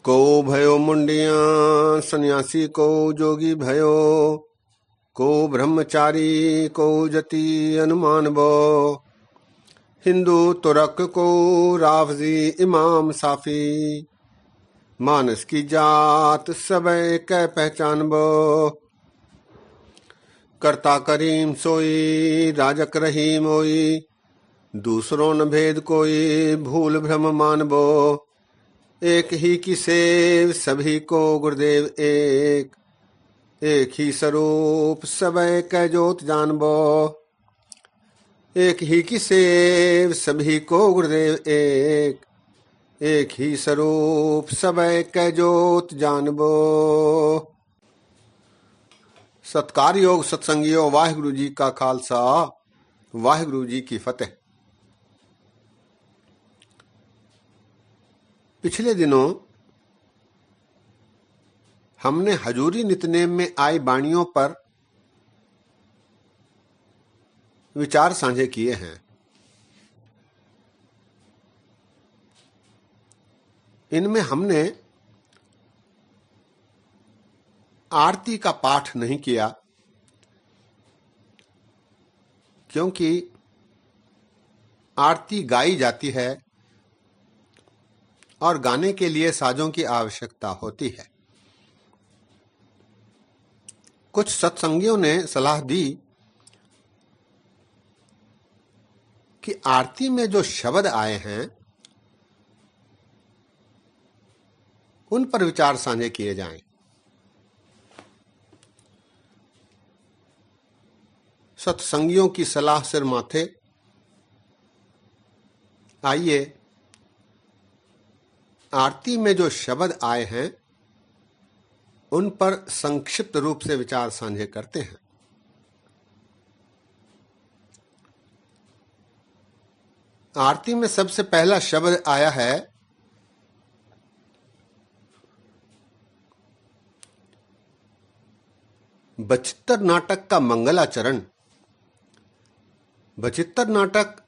को भयो मुंडियां सन्यासी को जोगी भयो, को ब्रह्मचारी को जति अनुमान बो। हिंदू तुरक को राफजी इमाम साफी, मानस की जात सबे कै पहचान बो। करता करीम सोई राजक रहीम होई, दूसरों न भेद कोई भूल भ्रम मान बो। एक ही की सेव सभी को गुरुदेव एक, एक ही स्वरूप सबे कै जोत जानबो। एक ही की सेव सभी को गुरुदेव एक, एक ही स्वरूप सबे कै जोत जानबो। सत्कार योग सत्संगियों, वाहिगुरु जी का खालसा, वाहिगुरु जी की फतेह। पिछले दिनों हमने हजूरी नितनेम में आई बाणियों पर विचार साझे किए हैं। इनमें हमने आरती का पाठ नहीं किया, क्योंकि आरती गाई जाती है और गाने के लिए साजों की आवश्यकता होती है। कुछ सत्संगियों ने सलाह दी कि आरती में जो शब्द आए हैं उन पर विचार साझे किए जाएं। सत्संगियों की सलाह सिर माथे, आइए आरती में जो शब्द आए हैं उन पर संक्षिप्त रूप से विचार साझे करते हैं। आरती में सबसे पहला शब्द आया है बचित्तर नाटक का मंगलाचरण। बचित्तर नाटक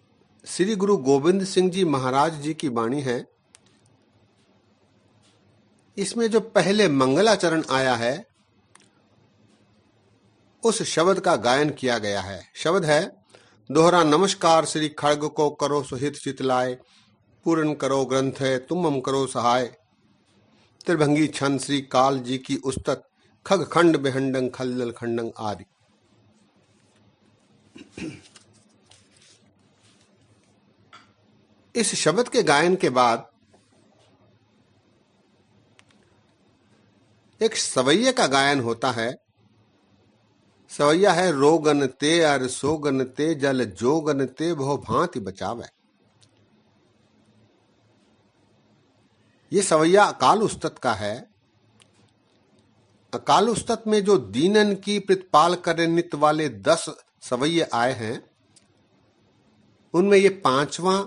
श्री गुरु गोविंद सिंह जी महाराज जी की वाणी है। इसमें जो पहले मंगलाचरण आया है उस शब्द का गायन किया गया है। शब्द है, दोहरा नमस्कार श्री खड़ग को करो सुहित चितलाए, पूर्ण करो ग्रंथ है तुम करो सहाय। त्रिभंगी छंद श्री काल जी की उस्तत, खग खंड बेहंडंग खल्लल खंडंग आदि। इस शब्द के गायन के बाद एक सवैये का गायन होता है। सवैया है, रोगन ते अर सोगन ते जल जोगन ते बहु भांति बचावे। ये सवैया अकाल उस्तत का है। अकाल उस्तत में जो दीनन की प्रतिपाल करे नित वाले 10 सवैये आए हैं, उनमें ये 5वां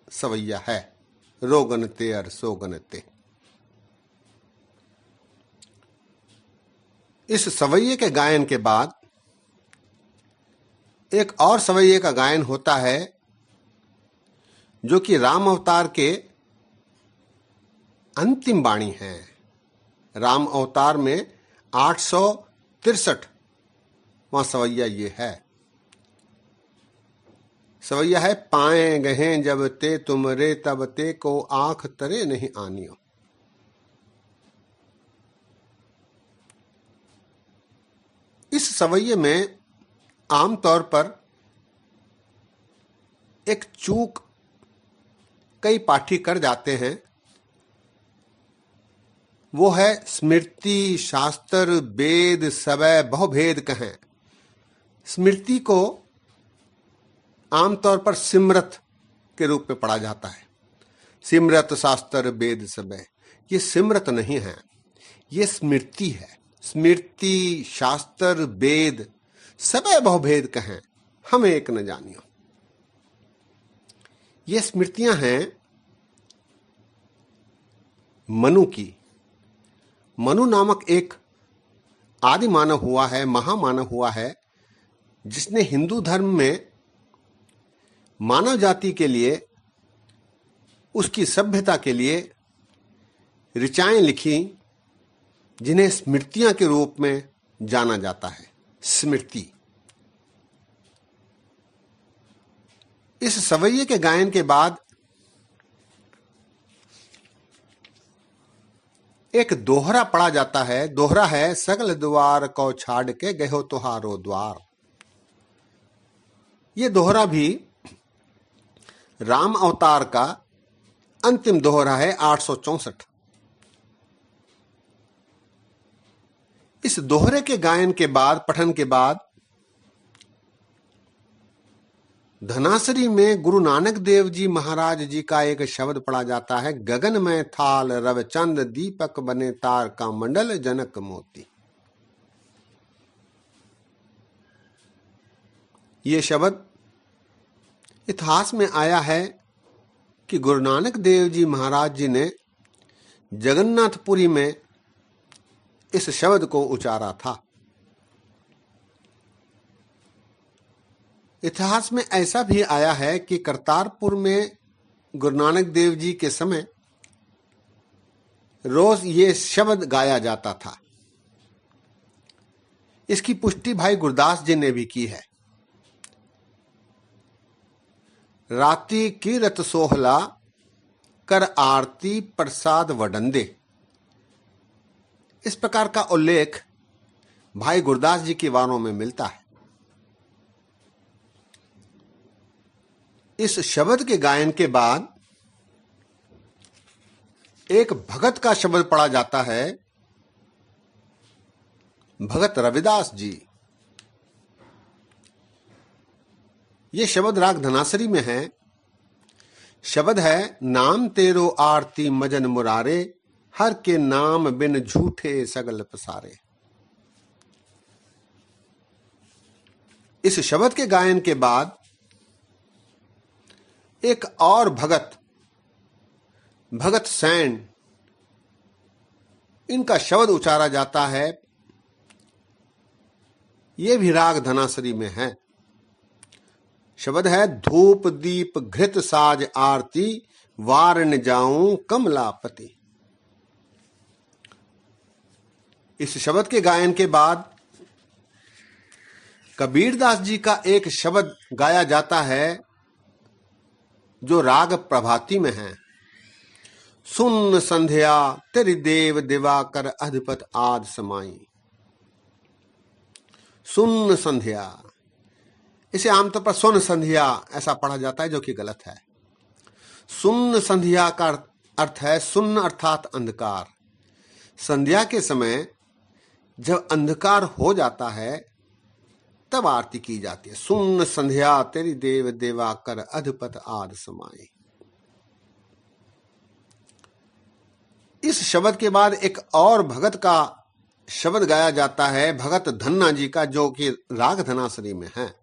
सवैया है, रोगन ते अर सोगन ते। इस सवैये के गायन के बाद एक और सवैये का गायन होता है, जो कि राम अवतार के अंतिम वाणी है। राम अवतार में 863वां सवैया ये है। सवैया है, पाए गहे जब ते तुमरे तब ते को आंख तरे नहीं आनियो। इस सवैये में आमतौर पर एक चूक कई पाठी कर जाते हैं। वो है, स्मृति शास्त्र वेद सबे बहुभेद कहें। स्मृति को आमतौर पर सिमरत के रूप में पढ़ा जाता है। सिमरत शास्त्र वेद सबे, ये सिमरत नहीं है, ये स्मृति है। स्मृति शास्त्र वेद सबे बहुभेद कहें, हम एक न जानियो। ये स्मृतियां हैं मनु की। मनु नामक एक आदि मानव हुआ है, महामानव हुआ है, जिसने हिंदू धर्म में मानव जाति के लिए, उसकी सभ्यता के लिए ऋचाएं लिखी जिन्हें स्मृतियां के रूप में जाना जाता है। स्मृति। इस सवैये के गायन के बाद एक दोहरा पढ़ा जाता है। दोहरा है सगल द्वार को छाड़ के गयो तुहारो द्वार। ये दोहरा भी राम अवतार का अंतिम दोहरा है, 864। इस दोहरे के गायन के बाद, पठन के बाद, धनासरी में गुरु नानक देव जी महाराज जी का एक शब्द पढ़ा जाता है, गगन में थाल रवचंद दीपक बने तार का मंडल जनक मोती। ये शब्द इतिहास में आया है कि गुरु नानक देव जी महाराज जी ने जगन्नाथपुरी में इस शब्द को उचारा था। इतिहास में ऐसा भी आया है कि करतारपुर में गुरु नानक देव जी के समय रोज ये शब्द गाया जाता था। इसकी पुष्टि भाई गुरदास जी ने भी की है। राती कीरत सोहला कर आरती प्रसाद वडंदे, इस प्रकार का उल्लेख भाई गुरदास जी की वारों में मिलता है। इस शब्द के गायन के बाद एक भगत का शब्द पढ़ा जाता है, भगत रविदास जी। ये शब्द राग धनासरी में है। शब्द है नाम तेरो आरती मजन मुरारे, हर के नाम बिन झूठे सगल पसारे। इस शब्द के गायन के बाद एक और भगत, भगत सैन, इनका शब्द उचारा जाता है। ये भी राग धनासरी में है। शब्द है धूप दीप घृत साज आरती, वार न जाऊं कमलापति। इस शब्द के गायन के बाद कबीरदास जी का एक शब्द गाया जाता है जो राग प्रभाती में है। सुन संध्या तेरी देव दिवाकर अधिपत आद समाई। सुन संध्या, इसे आमतौर पर सुन संध्या ऐसा पढ़ा जाता है, जो कि गलत है। सुन संध्या का अर्थ है सुन्न अर्थात अंधकार। संध्या के समय जब अंधकार हो जाता है तब आरती की जाती है। सुन संध्या तेरी देव देवाकर अधिपत आद समाई। इस शब्द के बाद एक और भगत का शब्द गाया जाता है, भगत धन्ना जी का, जो कि राग धनासरी में है।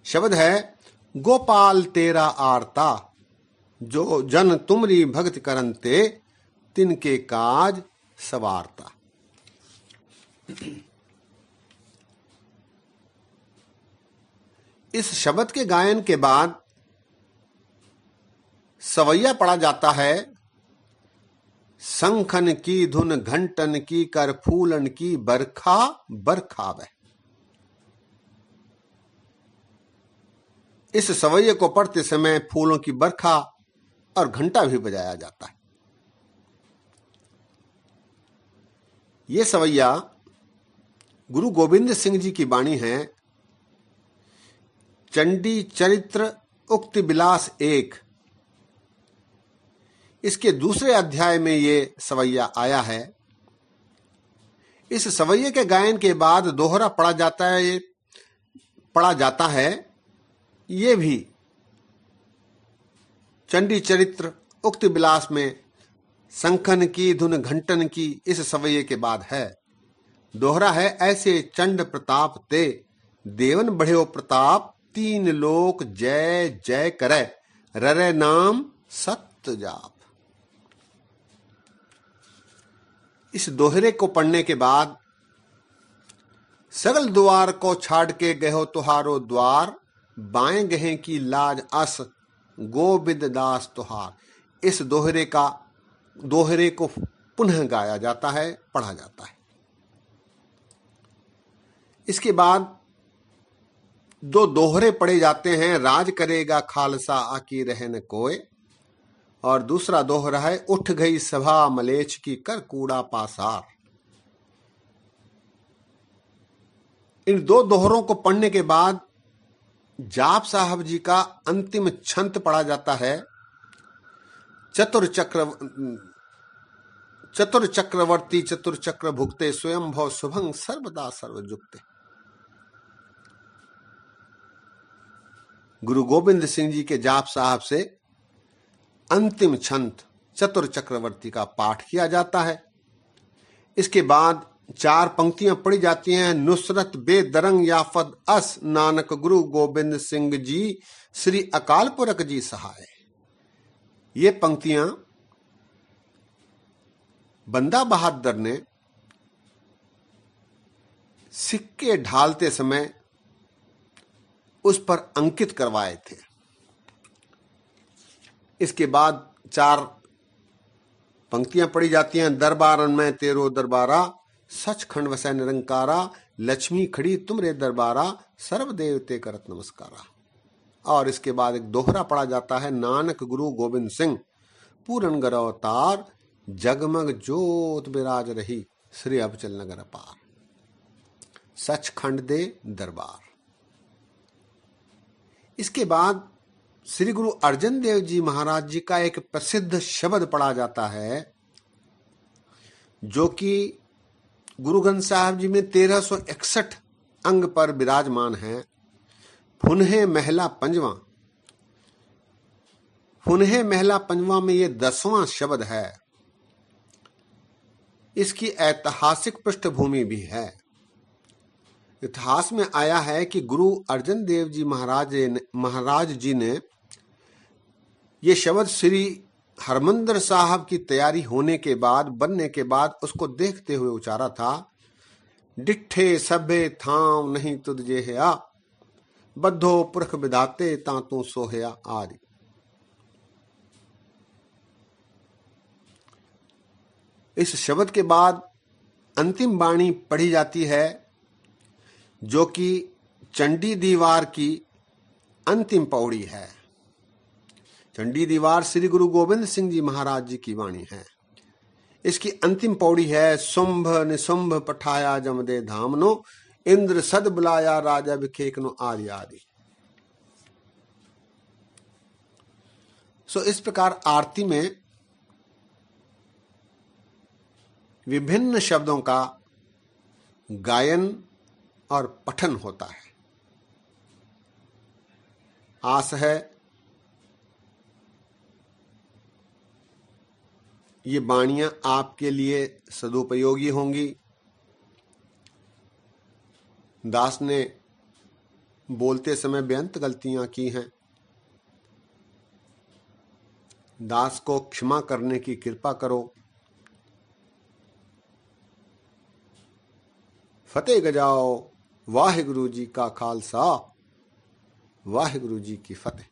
शब्द है गोपाल तेरा आरता, जो जन तुमरी भक्ति करनते, तिनके काज सवारता। इस शब्द के गायन के बाद सवैया पढ़ा जाता है। शंखन की धुन घंटन की कर फूलन की बरखा बरखावे। इस सवैये को पढ़ते समय फूलों की बरखा और घंटा भी बजाया जाता है। ये सवैया गुरु गोविंद सिंह जी की बाणी है। चंडी चरित्र उक्ति विलास 1, इसके दूसरे अध्याय में ये सवैया आया है। इस सवैये के गायन के बाद दोहरा पढ़ा जाता है। ये भी चंडी चरित्र उक्ति विलास में शंखन की धुन घंटन की इस सवैये के बाद है। दोहरा है ऐसे चंड प्रताप ते, देवन बढ़्यो प्रताप, तीन लोक जय जय करे, ररे नाम सत्य जाप। इस दोहरे को पढ़ने के बाद सगल द्वार को छाड़ के गयो तुहारो द्वार, बाएं गहे की लाज अस गोविंद दास तुहार। इस दोहरे का दोहरे को पुनः गाया जाता है, पढ़ा जाता है। इसके बाद दो दोहरे पढ़े जाते हैं, राज करेगा खालसा आकी रहे न कोय, और दूसरा दोहरा है उठ गई सभा मलेच्छ की कर कूड़ा पासार। इन दो दोहरों को पढ़ने के बाद जाप साहब जी का अंतिम छंत पढ़ा जाता है, चतुर चक्रवर्ती चतुर चक्र भुगते स्वयं भव शुभं सर्वदा सर्वजुक्ते। गुरु गोविंद सिंह जी के जाप साहब से अंतिम छंत चतुर चक्रवर्ती का पाठ किया जाता है। इसके बाद 4 पंक्तियां पढ़ी जाती हैं, नुसरत बेदरंग याफत अस नानक गुरु गोविंद सिंह जी श्री अकाल पुरख जी सहाय। ये पंक्तियां बंदा बहादुर ने सिक्के ढालते समय उस पर अंकित करवाए थे। इसके बाद 4 पंक्तियां पढ़ी जाती हैं, दरबारन में तेरो दरबारा सचखंड वसै निरंकारा, लक्ष्मी खड़ी तुमरे दरबारा सर्व देवते करत नमस्कारा। और इसके बाद एक दोहरा पढ़ा जाता है, नानक गुरु गोविंद सिंह पूरन गर अवतार, जगमग जोत विराज रही श्री अबचल नगर अपार, सचखंड दे दरबार। इसके बाद श्री गुरु अर्जन देव जी महाराज जी का एक प्रसिद्ध शब्द पढ़ा जाता है, जो कि गुरु ग्रंथ साहब जी में 1361 अंग पर विराजमान है। फुन्हे महला पंजवा। फुन्हे महला पंजवा में ये 10वां शब्द है। इसकी ऐतिहासिक पृष्ठभूमि भी है। इतिहास में आया है कि गुरु अर्जन देव जी महाराज जी ने ये शब्द श्री हरमंदिर साहब की तैयारी होने के बाद, बनने के बाद उसको देखते हुए उचारा था, डिठे सभे थाम नहीं तुझे है, बद्धो पुरख विधाते ता तू सोहया आदि। इस शब्द के बाद अंतिम वाणी पढ़ी जाती है, जो कि चंडी दीवार की अंतिम पौड़ी है। चंडी दीवार श्री गुरु गोविंद सिंह जी महाराज जी की वाणी है। इसकी अंतिम पौड़ी है, शुंभ निशुंभ पठाया जमदे धामनो, इंद्र सद बुलाया राजा विखेकनो आदि आदि। इस प्रकार आरती में विभिन्न शब्दों का गायन और पठन होता है। आस है ये वाणियां आपके लिए सदुपयोगी होंगी। दास ने बोलते समय बेअंत गलतियां की हैं। दास को क्षमा करने की कृपा करो। फतेह गजाओ। वाहिगुरु जी का खालसा, वाहिगुरु जी की फतेह।